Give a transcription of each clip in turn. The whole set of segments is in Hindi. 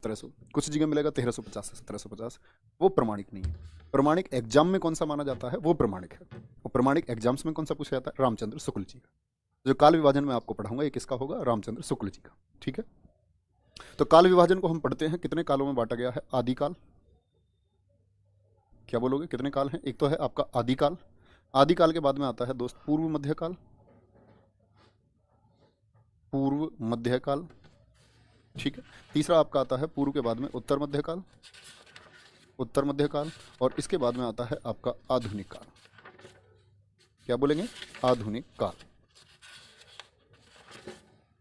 1700, कुछ जगह मिलेगा 1350 से 1750, वो प्रमाणिक नहीं है। प्रमाणिक एग्जाम में कौन सा माना जाता है, वो प्रमाणिक है। और प्रमाणिक एग्जाम्स में कौन सा पूछा जाता है, रामचंद्र शुक्ल जी का। जो काल विभाजन में आपको पढ़ाऊंगा ये किसका होगा, रामचंद्र शुक्ल जी का। ठीक है, तो काल विभाजन को हम पढ़ते हैं, कितने कालों में बांटा गया है, आदिकाल। क्या बोलोगे, कितने काल हैं, एक तो है आपका आदिकाल, आदिकाल के बाद में आता है दोस्त पूर्व मध्यकाल, पूर्व मध्यकाल। ठीक है, तीसरा आपका आता है पूर्व के बाद में उत्तर मध्यकाल, उत्तर मध्यकाल, और इसके बाद में आता है आपका आधुनिक काल। क्या बोलेंगे, आधुनिक काल।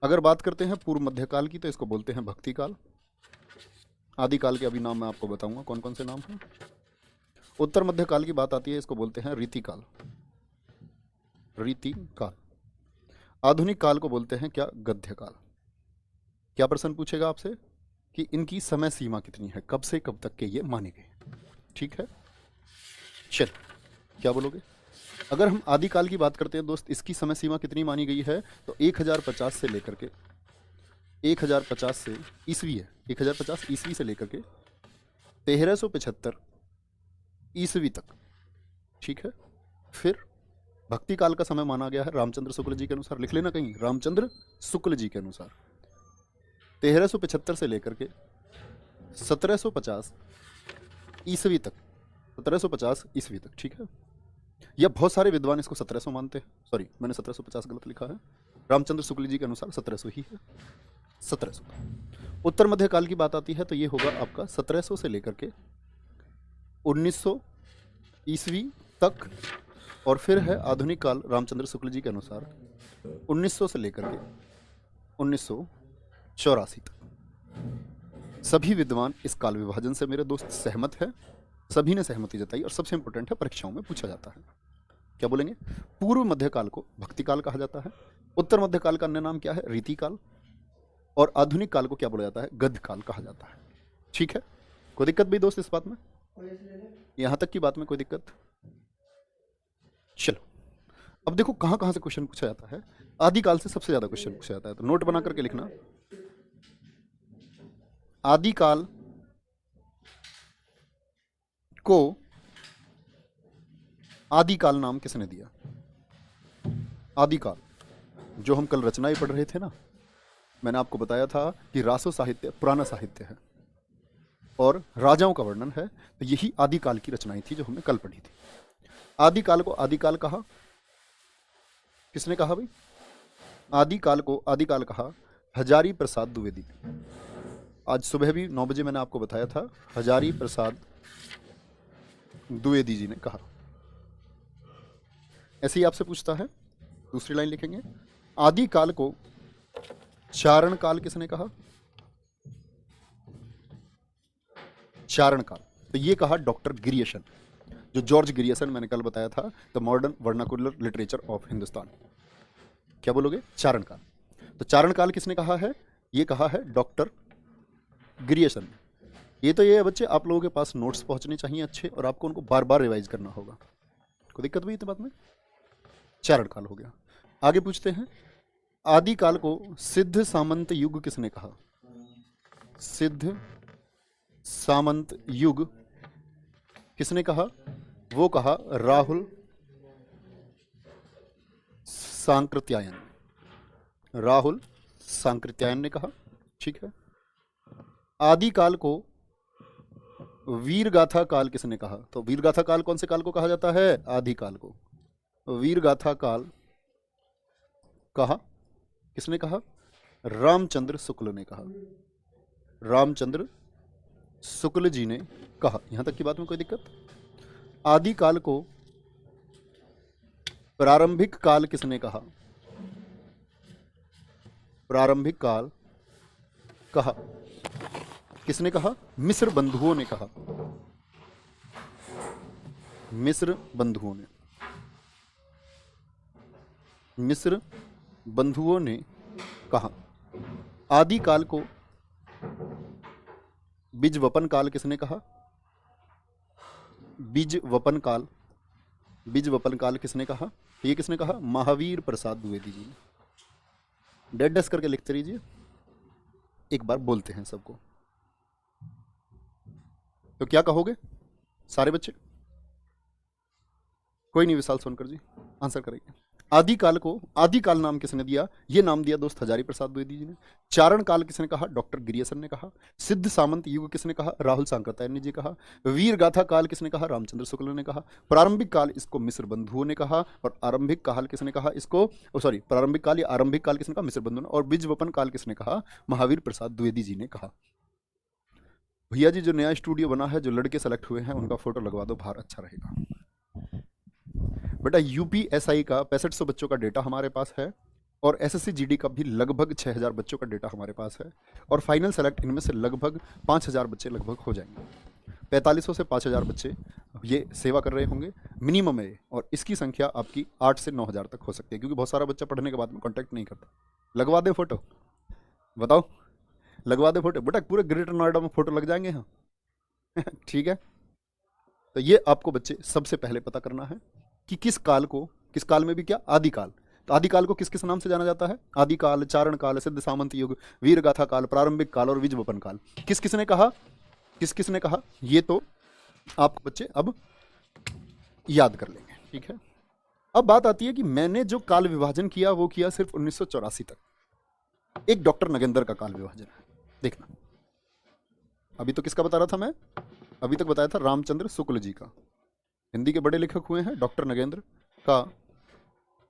अगर बात करते हैं पूर्व मध्यकाल की तो इसको बोलते हैं भक्ति काल। आदिकाल के अभी नाम मैं आपको बताऊंगा कौन कौन से नाम हैं। उत्तर मध्यकाल की बात आती है, इसको बोलते हैं रीतिकाल, रीतिकाल। आधुनिक काल को बोलते हैं क्या, गद्य काल। क्या प्रश्न पूछेगा आपसे कि इनकी समय सीमा कितनी है, कब से कब तक के ये माने गए। ठीक है, चल क्या बोलोगे। अगर हम आदिकाल की बात करते हैं दोस्त, इसकी समय सीमा कितनी मानी गई है, तो 1050 से लेकर के 1050 से ईस्वी है, 1050 ईस्वी से लेकर के 1375 ईस्वी तक। ठीक है, फिर भक्ति काल का समय माना गया है रामचंद्र शुक्ल जी के अनुसार, लिख लेना कहीं, रामचंद्र शुक्ल जी के अनुसार 1375 से लेकर के 1750 ईस्वी तक, 1750 ईस्वी तक। ठीक है, यह बहुत सारे विद्वान इसको 1700 मानते हैं, सॉरी मैंने 1750 गलत लिखा है, रामचंद्र शुक्ल जी के अनुसार 1700 ही है, 1700। उत्तर मध्य काल की बात आती है तो ये होगा आपका 1700 से लेकर के 1900 ईस्वी तक, और फिर है आधुनिक काल रामचंद्र शुक्ल जी के अनुसार 1900 से लेकर के 1984 तक। सभी विद्वान इस काल विभाजन से मेरे दोस्त सहमत है, सभी ने सहमति जताई, और सबसे इंपॉर्टेंट है परीक्षाओं में पूछा जाता है। क्या बोलेंगे, पूर्व मध्यकाल को भक्ति काल कहा जाता है, उत्तर मध्यकाल का अन्य नाम क्या है, रीतिकाल, और आधुनिक काल को क्या बोला जाता है, गद्य काल कहा जाता है। ठीक है, कोई दिक्कत भी दोस्त इस बात में, यहां तक की बात में कोई दिक्कत। चलो अब देखो कहां कहां से क्वेश्चन पूछा जाता है। आदिकाल से सबसे ज्यादा क्वेश्चन पूछा जाता है, तो नोट बना करके लिखना। आदिकाल को आदिकाल नाम किसने दिया, आदिकाल जो हम कल रचनाएं पढ़ रहे थे ना, मैंने आपको बताया था कि रासो साहित्य पुराना साहित्य है और राजाओं का वर्णन है, तो यही आदिकाल की रचनाएं थी जो हमने कल पढ़ी थी। आदिकाल को आदिकाल कहा, किसने कहा भाई, आदिकाल को आदिकाल कहा हजारी प्रसाद द्विवेदी। आज सुबह भी 9 बजे मैंने आपको बताया था, हजारी प्रसाद द्विवेदी जी ने कहा। ऐसे ही आपसे पूछता है, दूसरी लाइन लिखेंगे, आदिकाल को चारण काल किसने कहा, चारण काल, तो ये कहा डॉक्टर गिरियसन, जो जॉर्ज गिरियसन मैंने कल बताया था, the modern vernacular literature of Hindustan. क्या बोलोगे, चारण काल। तो चारण काल किसने कहा है, ये कहा है डॉक्टर गिरियसन। ये तो ये है बच्चे, आप लोगों के पास नोट्स पहुंचने चाहिए अच्छे, और आपको उनको बार बार रिवाइज करना होगा। कोई दिक्कत भी इतनी बात में, चारण काल हो गया। आगे पूछते हैं, आदिकाल को सिद्ध सामंत युग किसने कहा, सिद्ध सामंत युग किसने कहा, वो कहा राहुल सांकृत्यायन, राहुल सांकृत्यायन ने कहा। ठीक है, आदिकाल को वीरगाथा काल किसने कहा, तो वीरगाथा काल कौन से काल को कहा जाता है, आदिकाल को वीरगाथा काल कहा, किसने कहा, रामचंद्र शुक्ल ने कहा, रामचंद्र शुक्ल जी ने कहा। यहां तक की बात में कोई दिक्कत। आदिकाल को प्रारंभिक काल किसने कहा, प्रारंभिक काल कहा, किसने कहा, मिस्र बंधुओं ने कहा, मिस्र बंधुओं ने, मिस्र बंधुओं ने कहा। आदिकाल को बीजवपन काल किसने कहा, बीजवपन काल, बीजवपन काल किसने कहा, ये किसने कहा, महावीर प्रसाद द्विवेदी जी ने। डेड डस करके लिखते रहिए, एक बार बोलते हैं सबको। तो क्या कहोगे सारे बच्चे? कोई नहीं, विशाल सोनकर जी आंसर करेंगे। आदिकाल को आदिकाल नाम किसने दिया? ये नाम दिया दोस्त हजारी प्रसाद द्विवेदी जी ने। चारण काल किसने कहा? डॉक्टर गिरियसन ने कहा। सिद्ध सामंत युग किसने कहा? राहुल सांकृत्यायन जी कहा। वीर गाथा काल किसने कहा? रामचंद्र शुक्ल ने कहा। प्रारंभिक काल इसको मिस्र बंधुओं ने कहा। और आरंभिक काल किसने कहा इसको? सॉरी, प्रारंभिक काल या आरंभिक काल किसने कहा? मिस्र बंधुओं ने। और बीजवपन काल किसने कहा? महावीर प्रसाद द्विवेदी जी ने कहा। भैया जी जो नया स्टूडियो बना है, जो लड़के सेलेक्ट हुए हैं उनका फोटो लगवा दो बाहर, अच्छा रहेगा। बेटा यूपीएसआई का 6500 बच्चों का डेटा हमारे पास है और एसएससी जीडी का भी लगभग 6000 बच्चों का डेटा हमारे पास है और फाइनल सेलेक्ट इनमें से लगभग 5000 बच्चे लगभग हो जाएंगे। 4500 से 5000 बच्चे ये सेवा कर रहे होंगे मिनिमम है। और इसकी संख्या आपकी 8 से 9000 तक हो सकती है, क्योंकि बहुत सारा बच्चा पढ़ने के बाद में कॉन्टैक्ट नहीं करता। लगवा दे फोटो, बताओ लगवा दे फोटो? बेटा पूरे ग्रेटर नोएडा में फोटो लग जाएंगे। हाँ ठीक है। तो ये आपको बच्चे सबसे पहले पता करना है कि किस काल में भी क्या? आदिकाल। तो आदिकाल को किस किस नाम से जाना जाता है? आदिकाल, चारण काल, सिद्ध सामंत युग, वीर गाथा काल, प्रारंभिक काल और बीजवपन काल। किस किसने कहा? किस किसने कहा? ये तो आप बच्चे अब याद कर लेंगे, ठीक है। अब बात आती है कि मैंने जो काल विभाजन किया वो किया सिर्फ 1984 तक। एक डॉक्टर नगेंद्र का काल विभाजन है, देखना। अभी तो किसका बता रहा था मैं? अभी तक बताया था रामचंद्र शुक्ल जी का। हिंदी के बड़े लेखक हुए हैं डॉक्टर नगेंद्र का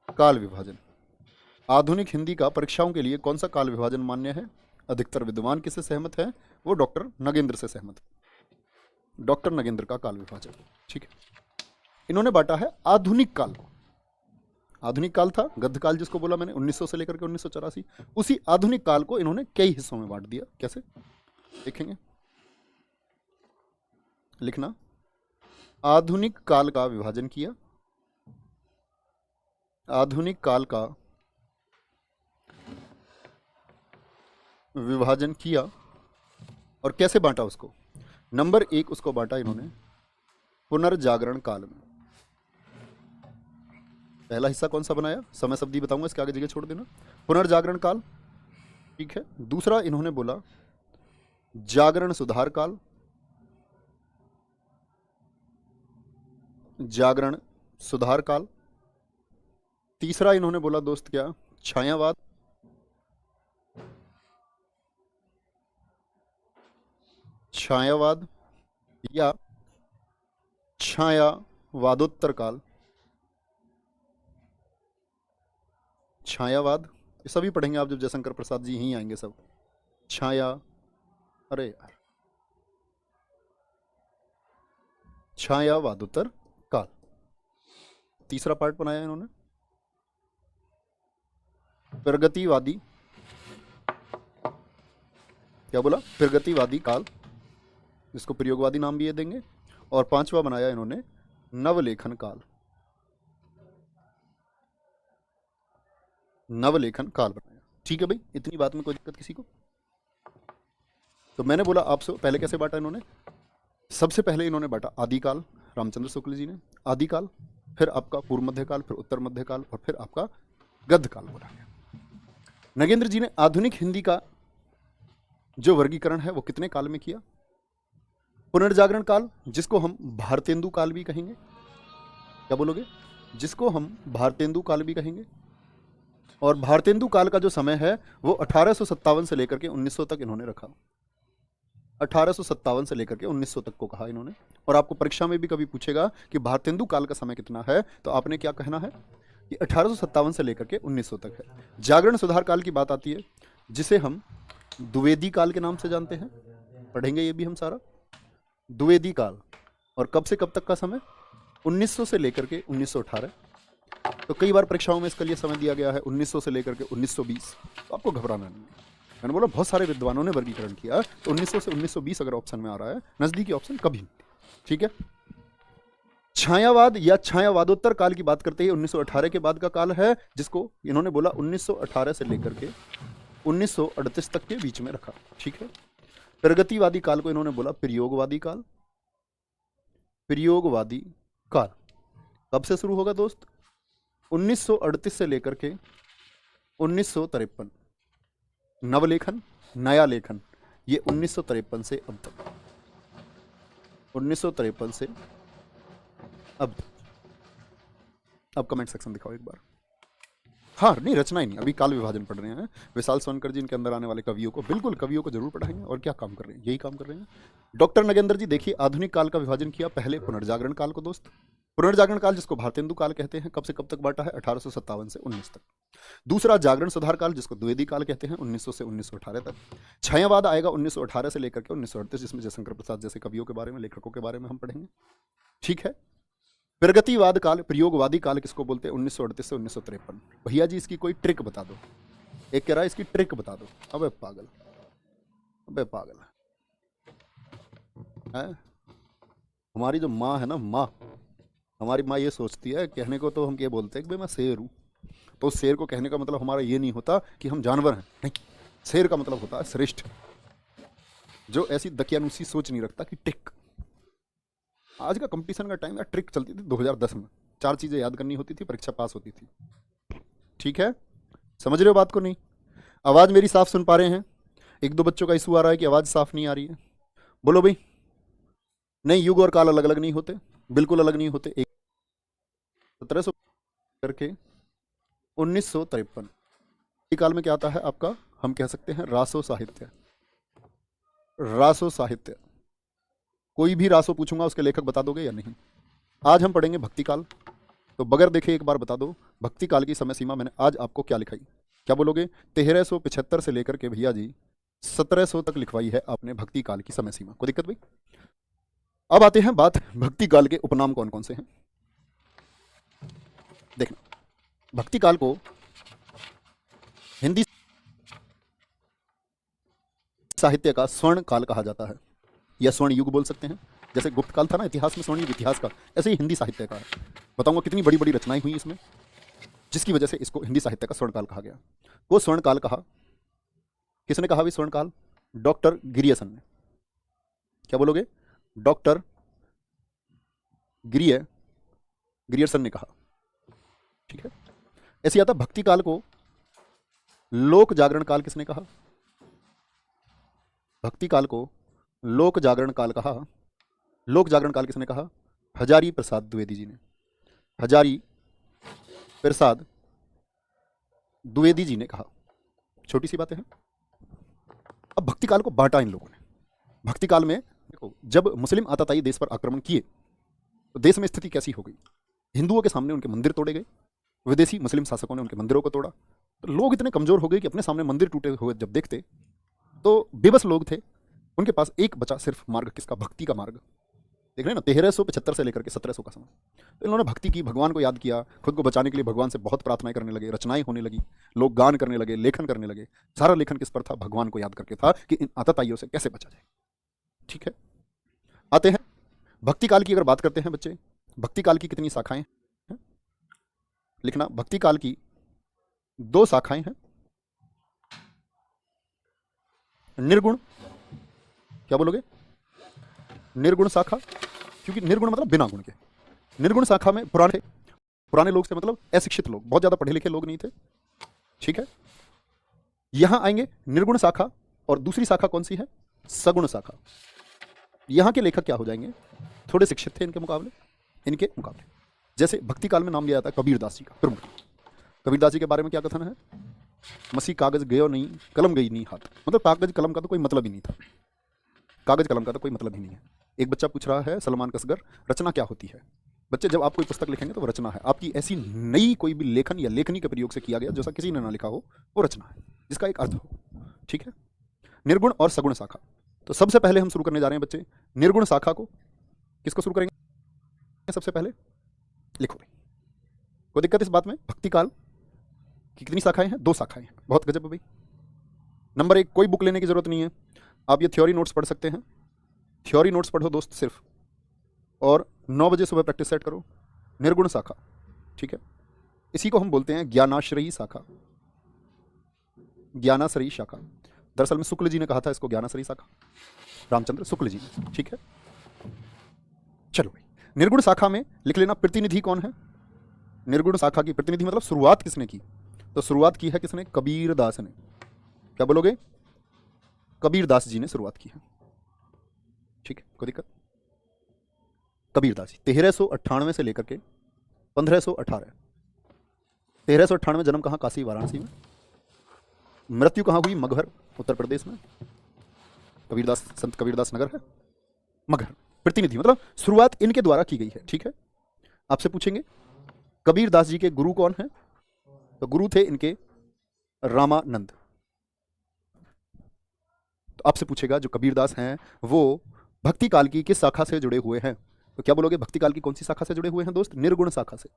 काल विभाजन। आधुनिक हिंदी का परीक्षाओं के लिए कौन सा काल विभाजन मान्य है? अधिकतर विद्वान किससे सहमत है? वो डॉक्टर नगेंद्र से सहमत है। डॉक्टर नगेंद्र का काल विभाजन, ठीक है। इन्होंने बांटा है आधुनिक काल को। आधुनिक काल था गद्य काल जिसको बोला मैंने 1900 से लेकर के 1984, उसी आधुनिक काल को इन्होंने कई हिस्सों में बांट दिया। कैसे देखेंगे? लिखना, आधुनिक काल का विभाजन किया। आधुनिक काल का विभाजन किया और कैसे बांटा उसको? नंबर 1 उसको बांटा इन्होंने पुनर्जागरण काल में। पहला हिस्सा कौन सा बनाया? समय शब्दी बताऊंगा, इसके आगे जगह छोड़ देना। पुनर्जागरण काल, ठीक है। दूसरा इन्होंने बोला जागरण सुधार काल। जागरण सुधार काल। तीसरा इन्होंने बोला दोस्त क्या? छायावाद। छायावाद या छायावादोत्तर काल। छायावाद ये सभी पढ़ेंगे आप जब जयशंकर प्रसाद जी यहीं आएंगे सब। छाया, अरे यार, छायावादोत्तर काल। तीसरा पार्ट बनाया इन्होंने प्रगतिवादी, क्या बोला? प्रगतिवादी काल, जिसको प्रयोगवादी नाम भी ये देंगे। और पांचवा बनाया इन्होंने नवलेखन काल। नवलेखन काल बनाया, ठीक है भाई। इतनी बात में कोई दिक्कत किसी को? तो मैंने बोला आपसे पहले कैसे बांटा इन्होंने? सबसे पहले इन्होंने बांटा आदिकाल, रामचंद्र शुक्ल जी ने आदिकाल, फिर आपका पूर्व मध्यकाल, फिर उत्तर मध्यकाल और फिर आपका गद्य काल बोला गया। नगेंद्र जी ने आधुनिक हिंदी का जो वर्गीकरण है वो कितने काल में किया? पुनर्जागरण काल, जिसको हम भारतेंदु काल भी कहेंगे। क्या बोलोगे? जिसको हम भारतेंदु काल भी कहेंगे। और भारतेंदु काल का जो समय है वो 1857 से लेकर के 1900 तक इन्होंने रखा। 1857 से लेकर के 1900 तक को कहा इन्होंने। और आपको परीक्षा में भी कभी पूछेगा कि भारतेंदु काल का समय कितना है, तो आपने क्या कहना है कि 1857 से लेकर के 1900 तक है। जागरण सुधार काल की बात आती है, जिसे हम द्विवेदी काल के नाम से जानते हैं। पढ़ेंगे ये भी हम सारा। द्विवेदी काल, और कब से कब तक का समय? 1900 से लेकर के 1918। तो कई बार परीक्षाओं में इसके लिए समय दिया गया है 1900 से लेकर के 1920। तो आपको घबराना नहीं है। मैंने बोला बहुत सारे विद्वानों ने वर्गीकरण किया, तो 1900 से 1920 अगर ऑप्शन में आ रहा है, नजदीकी ऑप्शन कभी नहीं, ठीक है। छायावाद या छायावादोत्तर काल की बात करते हैं, 1918 के बाद का काल है, जिसको इन्होंने बोला 1918 से लेकर के 1938 तक के बीच में रखा, ठीक है। प्रगतिवादी काल को इन्होंने बोला प्रयोगवादी काल। प्रयोगवादी काल कब से शुरू होगा दोस्त? 1938 से लेकर के 1953। नवलेखन, नया लेखन, ये 1953 से अब तक। 1953 से अब कमेंट सेक्शन दिखाओ एक बार। हाँ नहीं, रचना ही नहीं, अभी काल विभाजन पढ़ रहे हैं। विशाल सोनकर जी इनके अंदर आने वाले कवियों को, बिल्कुल कवियों को जरूर पढ़ाएंगे। और क्या काम कर रहे हैं, यही काम कर रहे हैं। डॉक्टर नगेंद्र जी देखिए, आधुनिक काल का विभाजन किया, पहले पुनर्जागरण काल को दोस्त। पुनर्जागरण काल जिसको भारतेंदु काल कहते हैं, कब से कब तक बांटा है, 1857 से 19 तक। दूसरा जागरण सुधार काल जिसको द्विवेदी काल कहते हैं, 1900 से 1918 तक। छायावाद आएगा 1918 से लेकर के 1938, जिसमें जयशंकर प्रसाद जैसे कवियों के बारे में, लेखकों के बारे में हम पढ़ेंगे। ठीक है। प्रगतिवाद काल, प्रयोगवादी काल किसको बोलते हैं, 1938 से 1953। भैया जी इसकी कोई ट्रिक बता दो। एक कह रहा है इसकी ट्रिक बता दो। अबे पागल, अबे पागल है। हमारी जो माँ है ना, माँ, हमारी माँ ये सोचती है, कहने को तो हम ये बोलते हैं कि भाई मैं शेर हूँ, तो शेर को कहने का मतलब हमारा ये नहीं होता कि हम जानवर हैं, नहीं। शेर का मतलब होता है श्रेष्ठ, जो ऐसी दकियानुसी सोच नहीं रखता कि ट्रिक। आज का कंपटीशन का टाइम था, ट्रिक चलती थी 2010 में, 4 चीजें याद करनी होती थी, परीक्षा पास होती थी। ठीक है, समझ रहे हो बात को? नहीं। आवाज मेरी साफ सुन पा रहे हैं? एक दो बच्चों का इशू आ रहा है कि आवाज साफ नहीं आ रही है, बोलो भाई। नहीं, युग और काल अलग अलग नहीं होते, बिल्कुल अलग नहीं होते। 1700 करके 1953 काल में क्या आता है आपका, हम कह सकते हैं रासो साहित्य। रासो साहित्य, कोई भी रासो पूछूंगा उसके लेखक बता दोगे या नहीं? आज हम पढ़ेंगे भक्ति काल, तो बगैर देखे एक बार बता दो भक्ति काल की समय सीमा मैंने आज आपको क्या लिखाई, क्या बोलोगे? 1375 से लेकर के भैया जी 1700 तक लिखवाई है आपने भक्ति काल की समय सीमा। कोई दिक्कत भाई? अब आते हैं बात, भक्ति काल के उपनाम कौन कौन से हैं। देखना, भक्ति काल को हिंदी साहित्य का स्वर्ण काल कहा जाता है, या स्वर्ण युग बोल सकते हैं। जैसे गुप्त काल था ना इतिहास में, स्वर्ण युग इतिहास का, ऐसे ही हिंदी साहित्य का है। बताऊंगा कितनी बड़ी बड़ी रचनाएं हुई इसमें, जिसकी वजह से इसको हिंदी साहित्य का स्वर्ण काल कहा गया। वो स्वर्ण काल कहा, किसने कहा भी स्वर्ण काल? डॉक्टर गिरियसन ने। क्या बोलोगे? डॉक्टर गिरियर्सन ने कहा। ठीक है। ऐसे आता भक्ति काल को लोक जागरण काल किसने कहा? भक्ति काल को लोक जागरण काल कहा। लोक जागरण काल किसने कहा? हजारी प्रसाद द्विवेदी जी ने। हजारी प्रसाद द्विवेदी जी ने कहा। छोटी सी बातें हैं। अब भक्ति काल को बांटा इन लोगों ने। भक्ति काल में देखो, जब मुस्लिम आताताई देश पर आक्रमण किए तो देश में स्थिति कैसी हो गई? हिंदुओं के सामने उनके मंदिर तोड़े गए, विदेशी मुस्लिम शासकों ने उनके मंदिरों को तोड़ा, तो लोग इतने कमजोर हो गए कि अपने सामने मंदिर टूटे हुए जब देखते तो बेबस लोग थे, उनके पास एक बचा सिर्फ मार्ग, किसका? भक्ति का मार्ग। देख रहे हैं ना, 1375 से लेकर के 1700 का समय। तो इन्होंने भक्ति की, भगवान को याद किया, खुद को बचाने के लिए भगवान से बहुत प्रार्थनाएं करने लगे, रचनाएं होने लगी, लोग गान करने लगे, लेखन करने लगे। सारा लेखन किस पर था? भगवान को याद करके था कि इन आतताइयों से कैसे बचा जाए। ठीक है, आते हैं भक्ति काल की। अगर बात करते हैं बच्चे, भक्ति काल की कितनी शाखाएं हैं? लिखना, भक्ति काल की 2 शाखाएं हैं। निर्गुण, क्या बोलोगे? निर्गुण शाखा, क्योंकि निर्गुण मतलब बिना गुण के। निर्गुण शाखा में पुराने लोग से मतलब अशिक्षित लोग, बहुत ज्यादा पढ़े लिखे लोग नहीं थे। ठीक है, यहां आएंगे निर्गुण शाखा, और दूसरी शाखा कौन सी है? सगुण शाखा। यहां के लेखक क्या हो जाएंगे? थोड़े शिक्षित थे इनके मुकाबले। जैसे भक्ति काल में नाम लिया जाता है कबीर दास जी का, प्रमुख। कबीर दास जी के बारे में क्या कथन है? मसी कागज गयो नहीं, कलम गई नहीं हाथ। मतलब कागज कलम का तो कोई मतलब ही नहीं था, कागज कलम का तो कोई मतलब ही नहीं है। एक बच्चा पूछ रहा है, सलमान कसगर, रचना क्या होती है? बच्चे, जब आप कोई पुस्तक लिखेंगे तो वो रचना है। आपकी ऐसी नई कोई भी लेखन या लेखनी के प्रयोग से किया गया जैसा किसी ने ना लिखा हो, वो रचना है, जिसका एक अर्थ हो। ठीक है, निर्गुण और सगुण शाखा। तो सबसे पहले हम शुरू करने जा रहे हैं बच्चे निर्गुण शाखा को। किसको शुरू करेंगे सबसे पहले? लिखो भाई, कोई दिक्कत इस बात में? भक्ति काल की कितनी शाखाएं हैं? 2 शाखाएं हैं। बहुत गजब है भाई। नंबर 1, कोई बुक लेने की जरूरत नहीं है, आप ये थ्योरी नोट्स पढ़ सकते हैं। थ्योरी नोट्स पढ़ो दोस्त सिर्फ, और 9 बजे सुबह प्रैक्टिस सेट करो। निर्गुण शाखा, ठीक है, इसी को हम बोलते हैं ज्ञानाश्रयी शाखा। ज्ञानाश्रयी शाखा, दरअसल में शुक्ल जी ने कहा था इसको ज्ञानाश्रयी शाखा, रामचंद्र शुक्ल जी ने। ठीक है, चलो भाई, निर्गुण शाखा में लिख लेना प्रतिनिधि कौन है? निर्गुण शाखा की प्रतिनिधि मतलब शुरुआत किसने की? तो शुरुआत की है किसने? कबीर दास ने। क्या बोलोगे? कबीर दास जी ने शुरुआत की है। ठीक है, कोई दिक्कत? कबीरदास जी 1398 से लेकर के 1518। 1398 जन्म कहाँ? काशी वाराणसी में। मृत्यु कहाँ हुई? मगहर, उत्तर प्रदेश में। कबीरदास, संत कबीरदास नगर है मगहर। प्रतिनिधि मतलब शुरुआत इनके द्वारा की गई है। ठीक है, आपसे पूछेंगे कबीरदास जी के गुरु कौन है? तो गुरु थे इनके रामानंद। तो आपसे पूछेगा जो कबीरदास हैं वो भक्ति काल की किस शाखा से जुड़े हुए हैं? तो क्या बोलोगे? भक्ति काल की कौन सी शाखा से जुड़े हुए हैं दोस्त? निर्गुण शाखा से।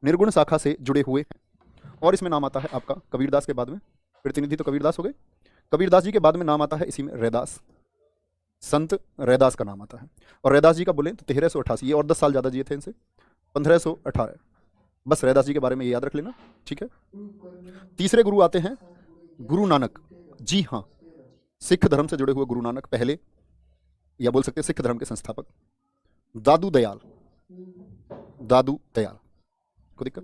निर्गुण शाखा से जुड़े हुए हैं। और इसमें नाम आता है आपका कबीरदास के बाद में, प्रतिनिधि तो कबीरदास हो गए, कबीरदास जी के बाद में नाम आता है इसी में रैदास, संत रैदास का नाम आता है। और रैदास जी का बोले तो 1388, ये और 10 साल ज़्यादा जिए थे इनसे, 1518। बस रैदास जी के बारे में ये याद रख लेना। ठीक है, तीसरे गुरु आते हैं गुरु नानक। जी हाँ, सिख धर्म से जुड़े हुए गुरु नानक पहले, या बोल सकते हैं सिख धर्म के संस्थापक। दादू दयाल, दादू दयाल को दिक्कत?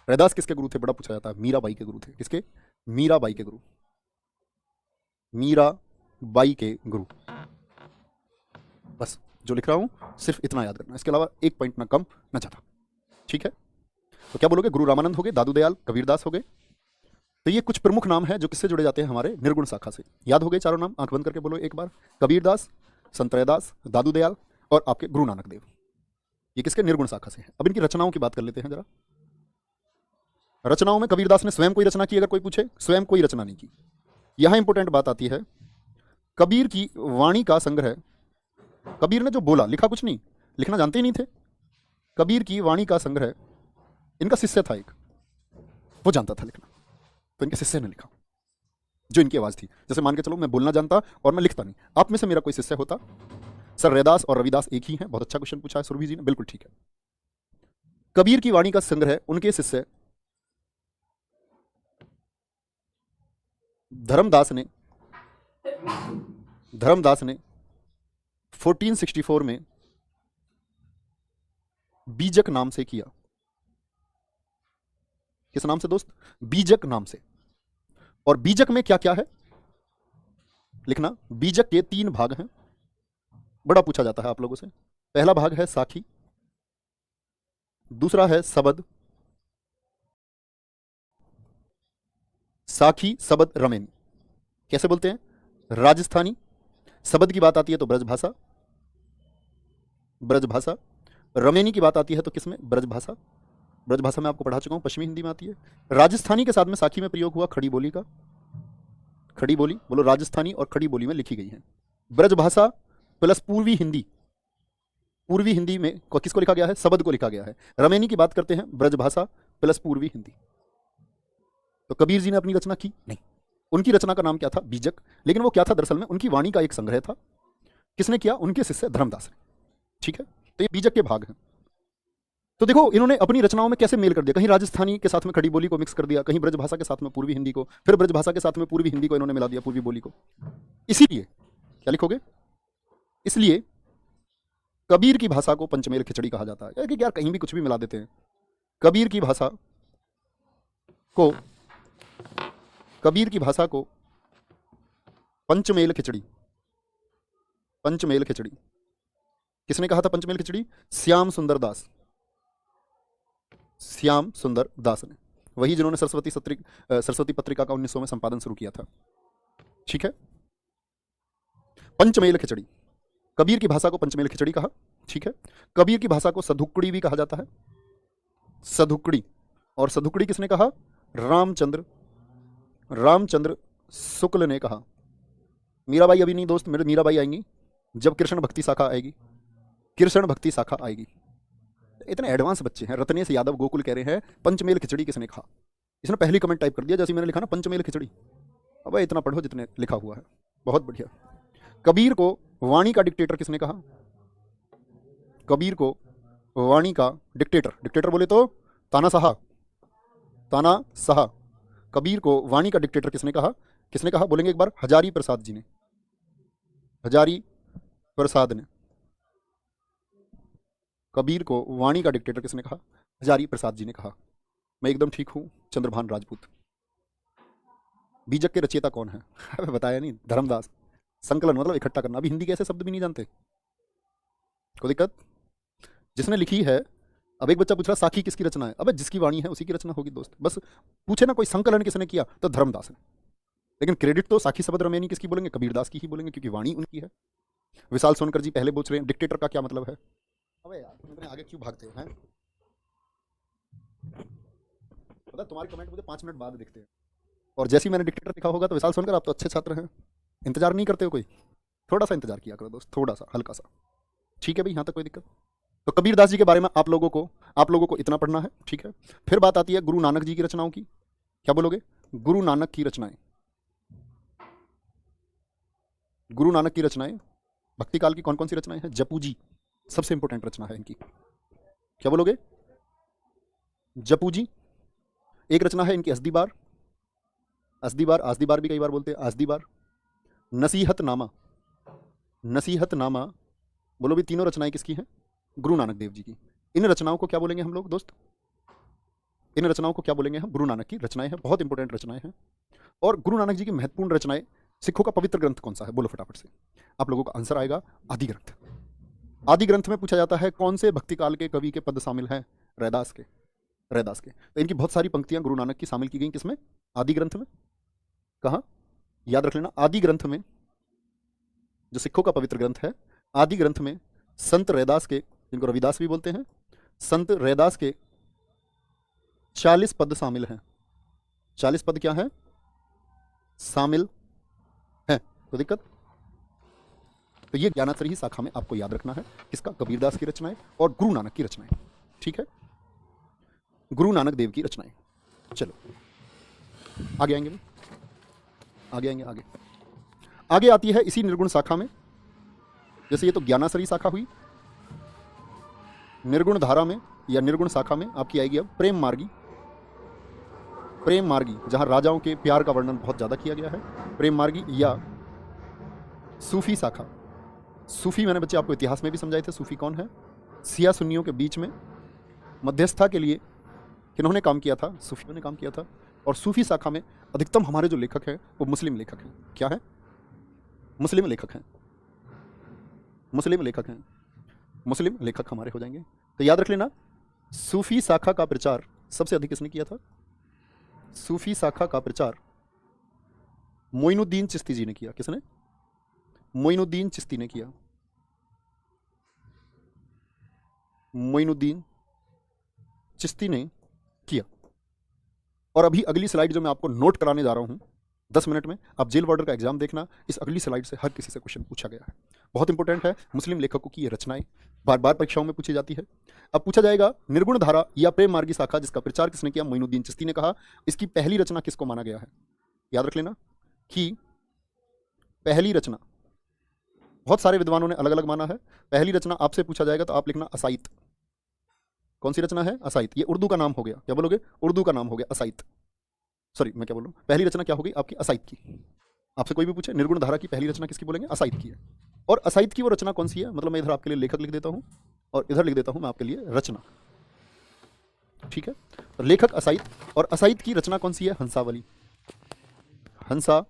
रैदास किसके गुरु थे? बड़ा पूछा जाता है। मीराबाई के गुरु थे। किसके? मीराबाई के गुरु, मीराबाई के गुरु। बस जो लिख रहा हूं सिर्फ इतना याद रखना, इसके अलावा एक पॉइंट ना कम ना ज्यादा। ठीक है, तो क्या बोलोगे? गुरु रामानंद हो गए, दादू दयाल, कबीरदास हो गए। तो ये कुछ प्रमुख नाम है जो किससे जुड़े जाते हैं? हमारे निर्गुण शाखा से। याद हो गए चारों नाम? आंख बंद करके बोलो एक बार। कबीरदास, संत रैदास, दादू दयाल और आपके गुरु नानक देव। ये किसके? निर्गुण शाखा से है। अब इनकी रचनाओं की बात कर लेते हैं जरा। रचनाओं में कबीरदास ने स्वयं कोई रचना की? अगर कोई पूछे, स्वयं कोई रचना नहीं की। यहां इंपॉर्टेंट बात आती है, कबीर की वाणी का संग्रह, कबीर ने जो बोला, लिखा कुछ नहीं, लिखना जानते ही नहीं थे। कबीर की वाणी का संग्रह इनका शिष्य था एक, वो जानता था लिखना, तो इनके शिष्य ने लिखा जो इनकी आवाज थी। जैसे मान के चलो मैं बोलना जानता और मैं लिखता नहीं, आप में से मेरा कोई शिष्य होता। सर रैदास और रविदास एक ही हैं? बहुत अच्छा क्वेश्चन पूछा है सुरभि जी ने, बिल्कुल ठीक है। कबीर की वाणी का संग्रह उनके शिष्य धर्मदास ने 1464 में बीजक नाम से किया। किस नाम से दोस्त? बीजक नाम से। और बीजक में क्या क्या है लिखना। बीजक के 3 भाग हैं, बड़ा पूछा जाता है आप लोगों से। पहला भाग है साखी, दूसरा है सबद, साखी सबद रमेनी। कैसे बोलते हैं? राजस्थानी। सबद की बात आती है तो ब्रजभाषा, ब्रजभाषा। रमेनी की बात आती है तो किसमें? ब्रजभाषा। ब्रजभाषा में आपको पढ़ा चुका हूं, पश्चिमी हिंदी में आती है। राजस्थानी के साथ में साखी में प्रयोग हुआ खड़ी बोली का। खड़ी बोली बोलो, राजस्थानी और खड़ी बोली में लिखी गई है। ब्रजभाषा प्लस पूर्वी हिंदी, पूर्वी हिंदी में किसको लिखा गया है? सबद को लिखा गया है। रमेनी की बात करते हैं, ब्रजभाषा प्लस पूर्वी हिंदी। तो कबीर जी ने अपनी रचना की? नहीं, उनकी रचना का नाम क्या था? बीजक। लेकिन वो क्या था दरअसल में? उनकी वाणी का एक संग्रह था। किसने किया? उनके शिष्य धर्मदास ने। ठीक है, तो ये बीजक के भाग हैं। तो देखो इन्होंने अपनी रचनाओं में कैसे मेल कर दिया, कहीं राजस्थानी के साथ में खड़ी बोली को मिक्स कर दिया, कहीं ब्रजभाषा के साथ में पूर्वी हिंदी को, फिर ब्रजभाषा के साथ में पूर्वी हिंदी को इन्होंने मिला दिया, पूर्वी बोली को। इसीलिए क्या लिखोगे? इसलिए कबीर की भाषा को पंचमेल खिचड़ी कहा जाता है। यार कहीं भी कुछ भी मिला देते हैं। कबीर की भाषा को, कबीर की भाषा को पंचमेल खिचड़ी, पंचमेल खिचड़ी। किसने कहा था पंचमेल खिचड़ी? श्याम सुंदर दास, श्याम सुंदर दास ने, वही जिन्होंने सरस्वती पत्रिका का 1900 में संपादन शुरू किया था। ठीक है, पंचमेल खिचड़ी, कबीर की भाषा को पंचमेल खिचड़ी कहा। ठीक है, कबीर की भाषा को सधुकड़ी भी कहा जाता है, सधुकड़ी। और सधुकड़ी किसने कहा? रामचंद्र शुक्ल ने कहा। मीराबाई अभी नहीं दोस्त, मेरे मीराबाई आएंगी जब कृष्ण भक्ति शाखा आएगी, कृष्ण भक्ति शाखा आएगी। इतने एडवांस बच्चे हैं। रत्नेश यादव गोकुल कह रहे हैं पंचमेल खिचड़ी किसने कहा? इसने पहली कमेंट टाइप कर दिया जैसे मैंने लिखा ना पंचमेल खिचड़ी। अब इतना पढ़ो जितने लिखा हुआ है, बहुत बढ़िया। कबीर को वाणी का डिक्टेटर किसने कहा? कबीर को वाणी का डिक्टेटर, डिक्टेटर बोले तो तानाशाह, तानाशाह। कबीर को वाणी का डिक्टेटर किसने कहा? किसने कहा बोलेंगे एक बार? हजारी प्रसाद जी ने, हजारी प्रसाद ने। कबीर को वाणी का डिक्टेटर किसने कहा? हजारी प्रसाद जी ने कहा। मैं एकदम ठीक हूं, चंद्रभान राजपूत। बीजक के रचयिता कौन है? बताया नहीं, धर्मदास। संकलन मतलब इकट्ठा करना, अभी हिंदी के ऐसे शब्द भी नहीं जानते। कोई दिक्कत? जिसने लिखी है, अब एक बच्चा पूछ रहा साखी किसकी रचना है, अबे जिसकी वाणी है उसी की रचना होगी दोस्त। बस पूछे ना कोई संकलन किसने किया तो धर्मदास ने, लेकिन क्रेडिट तो साखी सबद रमैनी किसकी बोलेंगे, कबीरदास की ही बोलेंगे, क्योंकि वाणी उनकी है। विशाल सोनकर जी पहले पूछ रहे हैं डिक्टेटर का क्या मतलब है। अबे यार तुम इतने आगे क्यों भागते हो हैं? पता है, तुम्हारे कमेंट मुझे 5 मिनट बाद दिखते हैं, और जैसे ही मैंने डिक्टेटर लिखा होगा तो विशाल सोनकर आप तो अच्छे छात्र हैं, इंतजार नहीं करते हो कोई? थोड़ा सा इंतजार किया करो दोस्त, थोड़ा सा, हल्का सा। ठीक है भाई, यहाँ तक कोई दिक्कत? तो कबीरदास जी के बारे में आप लोगों को इतना पढ़ना है, ठीक है। फिर बात आती है गुरु नानक जी की रचनाओं की। क्या बोलोगे? गुरु नानक की रचनाएं। गुरु नानक की रचनाएं, भक्ति काल की कौन कौन सी रचनाएं हैं? जपू जी सबसे इंपॉर्टेंट रचना है इनकी। क्या बोलोगे? जपू जी। एक रचना है इनकी अस्दी बार, आसदी बार भी कई बार बोलते हैं, आसदी बार। नसीहत नामा, नसीहत नामा। बोलो भी, तीनों रचनाएं किसकी हैं? गुरु नानक देव जी की। इन रचनाओं को क्या बोलेंगे हम लोग दोस्त? इन रचनाओं को क्या बोलेंगे हम? गुरु नानक की रचनाएं हैं, बहुत इंपॉर्टेंट रचनाएं हैं। और गुरु नानक जी की महत्वपूर्ण रचनाएं, सिखों का पवित्र ग्रंथ कौन सा है? बोलो फटाफट से, आप लोगों का आंसर आएगा आदि ग्रंथ। आदि ग्रंथ में पूछा जाता है कौन से भक्ति काल के कवि के पद शामिल हैं? रैदास के, रैदास के। तो इनकी बहुत सारी पंक्तियां गुरु नानक की शामिल की गई किसमें? आदि ग्रंथ में। कहाँ? याद रख लेना, आदि ग्रंथ में, जो सिखों का पवित्र ग्रंथ है, आदि ग्रंथ में संत रैदास के, जिनको रविदास भी बोलते हैं, संत रैदास के 40 पद शामिल हैं। 40 पद क्या है? शामिल है। तो दिक्कत? तो ये ज्ञानाश्रय ही शाखा में आपको याद रखना है, किसका? कबीरदास की रचनाएं और गुरु नानक की रचनाएं। ठीक है, गुरु नानक देव की रचनाएं। चलो आगे आएंगे, आगे आएंगे, आगे आती है इसी निर्गुण शाखा में, जैसे ये तो ज्ञानाश्रयी शाखा हुई, निर्गुण धारा में या निर्गुण शाखा में आपकी आएगी अब प्रेम मार्गी। प्रेम मार्गी, जहां राजाओं के प्यार का वर्णन बहुत ज्यादा किया गया है, प्रेम मार्गी। या सूफी शाखा। सूफी मैंने बच्चे आपको इतिहास में भी समझाए थे, सूफी कौन है? सिया सुन्नियों के बीच में मध्यस्थता के लिए किन्होंने काम किया था? सूफियों ने काम किया था। और सूफी शाखा में अधिकतम हमारे जो लेखक हैं वो मुस्लिम लेखक हैं। क्या है? मुस्लिम लेखक हैं, मुस्लिम लेखक हैं, मुस्लिम लेखक हमारे हो जाएंगे। तो याद रख लेना, सूफी शाखा का प्रचार सबसे अधिक किसने किया था? सूफी शाखा का प्रचार मोइनुद्दीन चिश्ती जी ने किया। किसने? मोइनुद्दीन चिश्ती ने किया। मोइनुद्दीन चिश्ती ने किया। और अभी अगली स्लाइड जो मैं आपको नोट कराने जा रहा हूं 10 मिनट में, आप जेल वार्डर का एग्जाम देखना, इस अगली स्लाइड से हर किसी से क्वेश्चन पूछा गया है, बहुत इंपॉर्टेंट है। मुस्लिम लेखकों की ये रचनाएं बार बार परीक्षाओं में पूछी जाती है। अब पूछा जाएगा निर्गुण धारा या प्रेम मार्गी शाखा, जिसका प्रचार किसने किया? मोइनुद्दीन चिश्ती ने कहा। इसकी पहली रचना किसको माना गया है? याद रख लेना कि पहली रचना बहुत सारे विद्वानों ने अलग अलग माना है। पहली रचना आपसे पूछा जाएगा तो आप लिखना असाइत। कौन सी रचना है? असाइत। ये उर्दू का नाम हो गया, क्या बोलोगे? उर्दू का नाम हो गया असाइत। सॉरी, मैं क्या बोल रहा हूँ, पहली रचना क्या होगी आपकी? असाइत की। आपसे कोई भी पूछे निर्गुण धारा की पहली रचना किसकी बोलेंगे? असाइत की है। और असाइत की वो रचना कौन सी है? मतलब मैं इधर आपके लिए लेखक लिख देता हूँ और इधर लिख देता हूँ मैं आपके लिए रचना। ठीक है, तो लेखक असाइत, और असाइत की रचना कौन सी है? हंसावली। हंसा